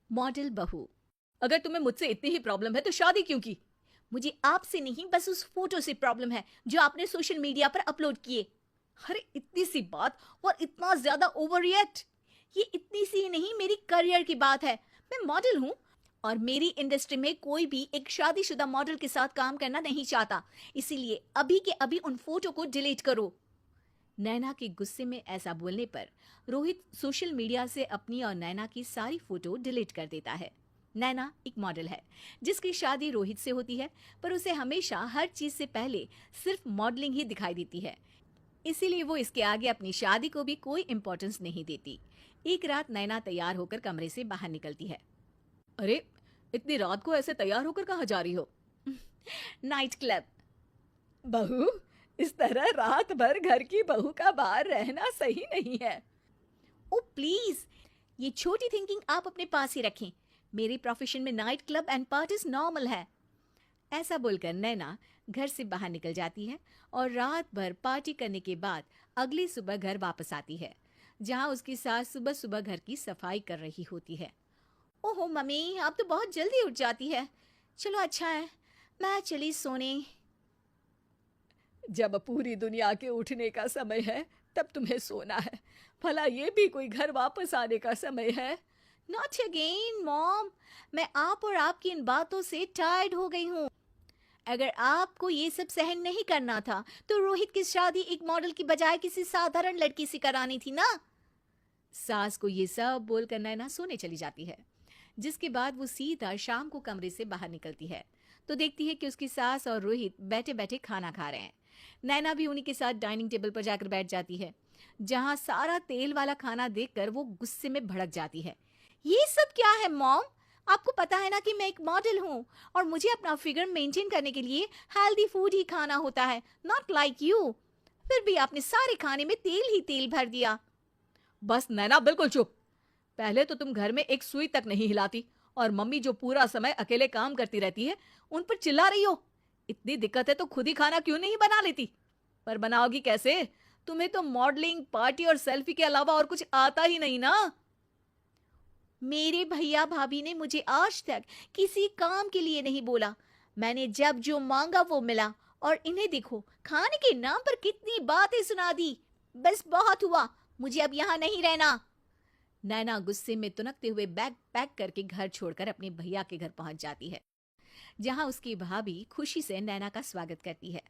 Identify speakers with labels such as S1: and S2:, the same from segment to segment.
S1: Model बहू।
S2: अगर तुम्हें मुझसे इतनी ही प्रॉब्लम है तो शादी क्यों की?
S1: मुझे आपसे नहीं, बस उस फोटो से प्रॉब्लम है जो आपने सोशल मीडिया पर अपलोड किए।
S2: अरे इतनी सी बात और इतना ज्यादा ओवर रिएक्ट।
S1: ये इतनी सी ही नहीं, मेरी करियर की बात है। मैं मॉडल हूँ और मेरी इंडस्ट्री में कोई भी एक शादीशुदा मॉडल के साथ काम करना नहीं चाहता। इसीलिए अभी के अभी उन फोटो को डिलीट करो। नैना के गुस्से में ऐसा बोलने पर रोहित सोशल मीडिया से अपनी और नैना की सारी फोटो डिलीट कर देता है। नैना एक मॉडल है जिसकी शादी रोहित से होती है, पर उसे हमेशा हर चीज से पहले सिर्फ मॉडलिंग ही दिखाई देती है। इसीलिए वो इसके आगे अपनी शादी को भी कोई इम्पोर्टेंस नहीं देती। एक रात नैना तैयार होकर कमरे से बाहर निकलती है।
S2: अरे इतनी रात को ऐसे तैयार होकर कहाँ जा रही हो?
S1: Night club.
S2: बहू, इस तरह रात भर घर की बहू का बाहर रहना सही नहीं है।
S1: ओ प्लीज, ये छोटी थिंकिंग आप अपने पास ही रखें। मेरे प्रोफेशन में night club and parties normal है। ऐसा बोलकर नैना घर से बाहर निकल जाती है और रात भर पार्टी करने के बाद अगली सुबह घर वापस आती है, जहां उसकी सास सुबह सुबह घर की सफाई कर रही होती है। ओहो मम्मी, आप तो बहुत जल्दी उठ जाती है। चलो अच्छा है, मैं चली सोने।
S2: जब पूरी दुनिया के उठने का समय है तब तुम्हें सोना है। भला ये भी कोई घर वापस आने का समय है?
S1: नॉट अगेन मॉम, मैं आप और आपकी इन बातों से टायर्ड हो गई हूँ। अगर आपको ये सब सहन नहीं करना था तो रोहित की शादी एक मॉडल की बजाय किसी साधारण लड़की से करानी थी ना। सास को ये सब बोलकर नैना सोने चली जाती है, जिसके बाद वो सीधा शाम को कमरे से बाहर निकलती है तो देखती है कि उसकी सास और रोहित बैठे बैठे खाना खा रहे हैं। नैना भी उन्हीं के साथ डाइनिंग टेबल पर जाकर बैठ जाती है, जहां सारा तेल वाला खाना देखकर वो गुस्से में भड़क जाती है। ये सब क्या है मॉम? आपको पता है ना कि मैं एक मॉडल हूँ और मुझे अपना फिगर मेंटेन करने के लिए हेल्दी फूड ही खाना होता है, नॉट लाइक यू। फिर भी आपने सारे खाने में तेल ही तेल भर दिया।
S2: बस नैना, बिल्कुल चुप। पहले तो तुम घर में एक सुई तक नहीं हिलाती और मम्मी जो पूरा समय अकेले काम करती रहती है उन पर चिल्ला रही हो। इतनी दिक्कत है तो खुद ही खाना क्यों नहीं बना लेती? पर बनाओगी कैसे? तुम्हें तो मॉडलिंग, पार्टी और सेल्फी के अलावा और कुछ आता ही नहीं ना।
S1: मेरे भैया भाभी ने मुझे आज तक किसी काम के लिए नहीं बोला। मैंने जब जो मांगा वो मिला और इन्हें देखो, खाने के नाम पर कितनी बातें सुना दी। बस बहुत हुआ, मुझे अब यहाँ नहीं रहना। नैना गुस्से में तुनकते हुए बैग पैक करके घर छोड़कर अपने भैया के घर पहुंच जाती है, जहां उसकी भाभी खुशी से नैना का स्वागत करती है।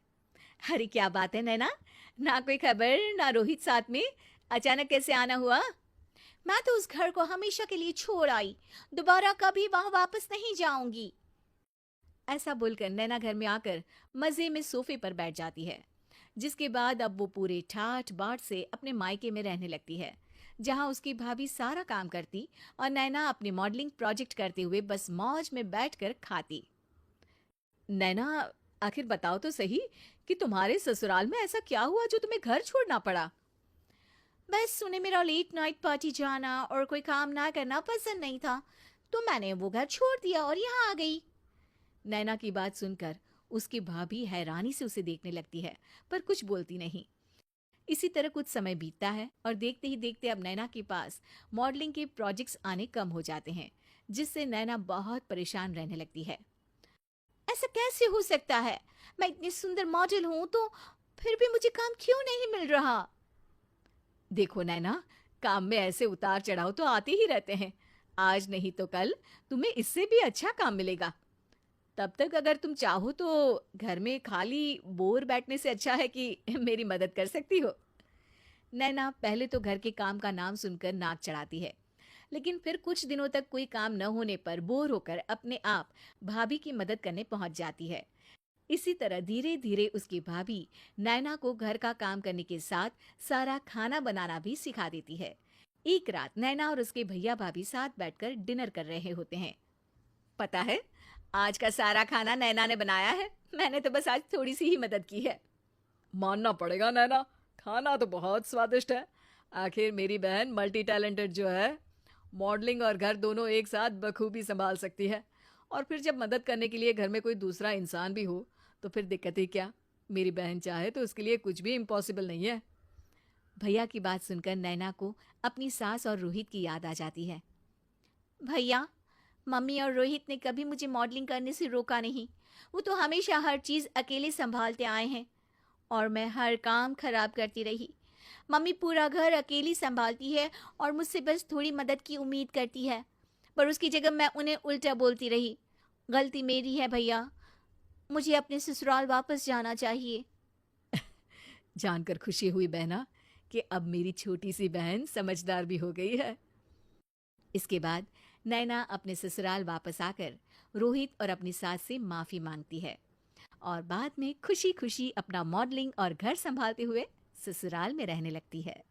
S1: अरे क्या बात है नैना, ना कोई खबर ना रोहित साथ में, अचानक कैसे आना हुआ? मैं तो उस घर को हमेशा के लिए छोड़ आई, दोबारा कभी वहां वापस नहीं जाऊंगी। ऐसा बोलकर नैना घर में आकर मजे में सोफे पर बैठ जाती है, जिसके बाद अब वो पूरे ठाठ बाट से अपने मायके में रहने लगती है, जहां उसकी भाभी सारा काम करती और नैना अपनी मॉडलिंग प्रोजेक्ट करते हुए बस मौज में बैठकर खाती।
S2: नैना, आखिर बताओ तो सही कि तुम्हारे ससुराल में ऐसा क्या हुआ जो तुम्हें घर छोड़ना पड़ा?
S1: बस उन्हें मेरा लेट नाइट पार्टी जाना और कोई काम ना करना पसंद नहीं था, तो मैंने वो घर छोड़ दिया और यहाँ आ गई। नैना की बात सुनकर उसकी भाभी हैरानी से उसे देखने लगती है, पर कुछ बोलती नहीं। इसी तरह कुछ समय बीतता है और देखते ही देखते अब नैना के पास मॉडलिंग के प्रोजेक्ट्स आने कम हो जाते हैं, जिससे नैना बहुत परेशान रहने लगती है। ऐसा कैसे हो सकता है? मैं इतनी सुंदर मॉडल हूं तो फिर भी मुझे काम क्यों नहीं मिल रहा?
S2: देखो नैना, काम में ऐसे उतार चढ़ाव तो आते ही रहते हैं। आज नहीं तो कल तुम्हें इससे भी अच्छा काम मिलेगा। तब तक अगर तुम चाहो तो घर में खाली बोर बैठने से अच्छा है कि मेरी मदद कर सकती हो।
S1: नैना पहले तो घर के काम का नाम सुनकर नाक चढ़ाती है, लेकिन फिर कुछ दिनों तक कोई काम न होने पर बोर होकर अपने आप भाभी की मदद करने पहुंच जाती है। इसी तरह धीरे धीरे उसकी भाभी नैना को घर का काम करने के साथ सारा खाना बनाना भी सिखा देती है। एक रात नैना और उसके भैया भाभी साथ बैठकर डिनर कर रहे होते हैं। पता है, आज का सारा खाना नैना ने बनाया है, मैंने तो बस आज थोड़ी सी ही मदद की है।
S2: मानना पड़ेगा नैना, खाना तो बहुत स्वादिष्ट है। आखिर मेरी बहन मल्टी टैलेंटेड जो है, मॉडलिंग और घर दोनों एक साथ बखूबी संभाल सकती है। और फिर जब मदद करने के लिए घर में कोई दूसरा इंसान भी हो तो फिर दिक्कत ही क्या? मेरी बहन चाहे तो उसके लिए कुछ भी इम्पॉसिबल नहीं है।
S1: भैया की बात सुनकर नैना को अपनी सास और रोहित की याद आ जाती है। भैया, मम्मी और रोहित ने कभी मुझे मॉडलिंग करने से रोका नहीं। वो तो हमेशा हर चीज़ अकेले संभालते आए हैं और मैं हर काम खराब करती रही। मम्मी पूरा घर अकेली संभालती है और मुझसे बस थोड़ी मदद की उम्मीद करती है, पर उसकी जगह मैं उन्हें उल्टा बोलती रही। गलती मेरी है भैया, मुझे अपने ससुराल वापस जाना चाहिए।
S2: जानकर खुशी हुई बहना कि अब मेरी छोटी सी बहन समझदार भी हो गई है। इसके बाद नैना अपने ससुराल वापस आकर रोहित और अपनी सास से माफी मांगती है और बाद में खुशी खुशी अपना मॉडलिंग और घर संभालते हुए ससुराल में रहने लगती है।